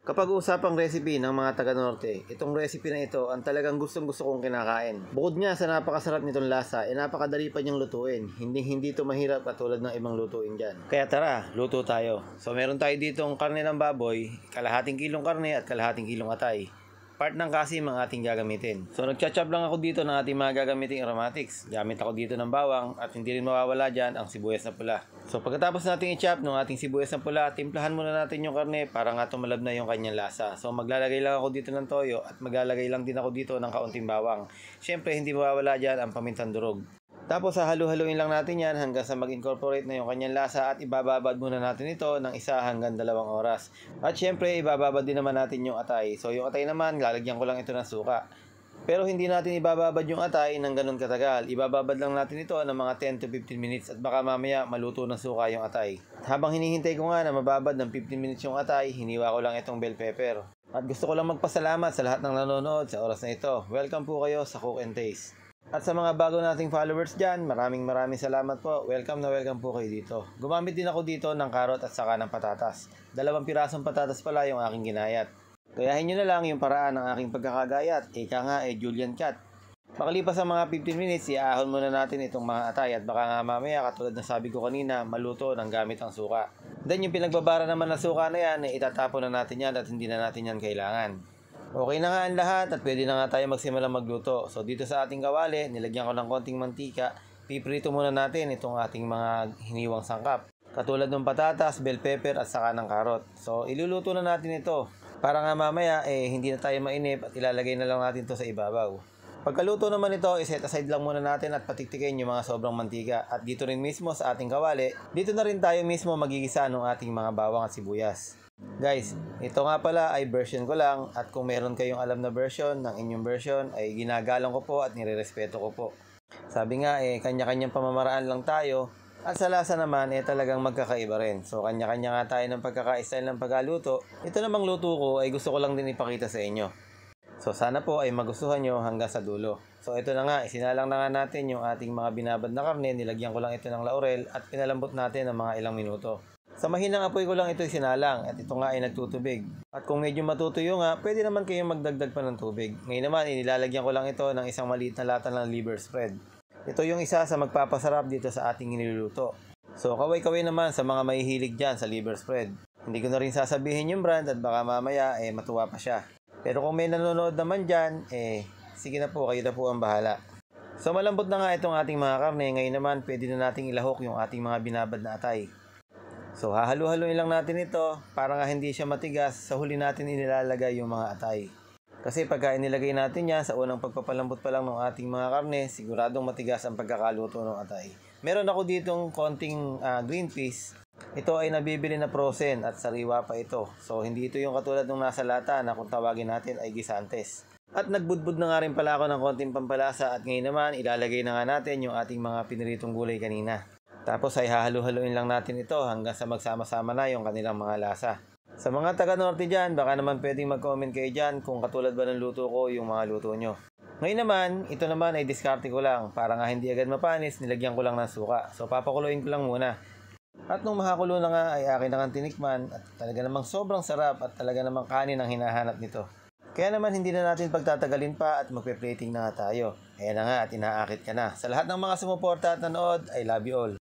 Kapag usapang recipe ng mga taga-norte, itong recipe na ito ang talagang gustong-gusto kong kinakain. Bukod nga sa napakasarap nitong lasa, napakadali pa niyang lutuin. Hindi ito mahirap katulad ng ibang lutuin dyan. Kaya tara, luto tayo. So meron tayo ditong karne ng baboy, kalahating kilong karne at kalahating kilong atay. Part ng kasim ang ating gagamitin. So nagcha-chop lang ako dito ng ating mga gagamiting aromatics. Gamit ako dito ng bawang at hindi rin mawawala dyan ang sibuyas na pula. So pagkatapos natin i-chop ng ating sibuyas na pula, timplahan muna natin yung karne para nga tumalab na yung kanyang lasa. So maglalagay lang ako dito ng toyo at maglalagay lang din ako dito ng kaunting bawang. Siyempre hindi mawawala dyan ang pamintang durog. Tapos halu-haluin lang natin yan hanggang sa mag-incorporate na yung kanyang lasa at ibababad muna natin ito ng 1 hanggang 2 oras. At syempre ibababad din naman natin yung atay. So yung atay naman, lalagyan ko lang ito ng suka. Pero hindi natin ibababad yung atay ng ganun katagal. Ibababad lang natin ito ng mga 10 to 15 minutes at baka mamaya maluto ng suka yung atay. Habang hinihintay ko nga na mababad ng 15 minutes yung atay, hiniwa ko lang itong bell pepper. At gusto ko lang magpasalamat sa lahat ng nanonood sa oras na ito. Welcome po kayo sa Cook and Taste. At sa mga bago nating followers dyan, maraming salamat po. Welcome po kayo dito. Gumamit din ako dito ng karot at saka ng patatas. 2 pirasong patatas pala yung aking ginayat. Gayahin nyo na lang yung paraan ng aking pagkakagayat. Ika nga Julian cut. Makalipas ang mga 15 minutes, iahon muna natin itong mga atay at baka nga mamaya katulad ng sabi ko kanina, maluto ng gamit ang suka. Then yung pinagbabara naman ng suka na yan, itatapon na natin yan at hindi na natin yan kailangan. Okay na nga ang lahat at pwede na nga tayo magsimulang magluto. So dito sa ating kawali, nilagyan ko ng konting mantika. Piprito muna natin itong ating mga hiniwang sangkap. Katulad ng patatas, bell pepper at saka ng karot. So iluluto na natin ito. Para nga mamaya hindi na tayo mainip at ilalagay na lang natin ito sa ibabaw. Pagkaluto naman ito, iset aside lang muna natin at patiktikin yung mga sobrang mantika. At dito rin mismo sa ating kawali, dito na rin tayo mismo magigisa ng ating mga bawang at sibuyas. Guys, ito nga pala ay version ko lang at kung meron kayong alam na version ng inyong version ay ginagalang ko po at nirerespeto ko po. Sabi nga kanya-kanyang pamamaraan lang tayo at sa lasa naman talagang magkakaiba rin. So kanya-kanya nga tayo ng pagkaka-style ng pagkaluto. Ito namang luto ko ay gusto ko lang din ipakita sa inyo. So sana po ay magustuhan nyo hanggang sa dulo. So ito na nga, isinalang na nga natin yung ating mga binabad na karne. Nilagyan ko lang ito ng laurel at pinalambot natin ng mga ilang minuto. Sa mahinang apoy ko lang ito sinalang at ito nga ay nagtutubig. At kung medyo matutuyo nga, pwede naman kayong magdagdag pa ng tubig. Ngayon naman, inilalagyan ko lang ito ng isang maliit na lata ng liver spread. Ito yung isa sa magpapasarap dito sa ating niluluto. So kaway-kaway naman sa mga mahihilig dyan sa liver spread. Hindi ko na rin sasabihin yung brand at baka mamaya matuwa pa siya. Pero kung may nanonood naman dyan, sige na po, kayo na po ang bahala. So malambot na nga itong ating mga karne. Ngayon naman, pwede na nating ilahok yung ating mga binabad na atay. So hahalu-haluin lang natin ito para nga hindi siya matigas. Sa huli natin inilalagay yung mga atay. Kasi pagka inilagay natin yan sa unang pagpapalambot pa lang ng ating mga karne, siguradong matigas ang pagkakaluto ng atay. Meron ako ditong konting green peas. Ito ay nabibili na frozen at sariwa pa ito. So hindi ito yung katulad ng nasa lata na kung tawagin natin ay gisantes. At nagbudbud na nga rin pala ako ng konting pampalasa at ngayon naman ilalagay na nga natin yung ating mga piniritong gulay kanina. Tapos ay hahalu-haluin lang natin ito hanggang sa magsama-sama na yung kanilang mga lasa. Sa mga taga-norte dyan, baka naman pwedeng mag-comment kayo dyan kung katulad ba ng luto ko yung mga luto nyo. Ngayon naman, ito naman ay diskarte ko lang. Para nga hindi agad mapanis, nilagyan ko lang ng suka. So papakuluin ko lang muna. At nung makakulo na nga ay akin na nga tinikman at talaga namang sobrang sarap at talaga namang kanin ang hinahanap nito. Kaya naman hindi na natin pagtatagalin pa at magpe-plating na nga tayo. Ayan na nga at inaakit ka na. Sa lahat ng mga sumuporta at nanood, I love you all.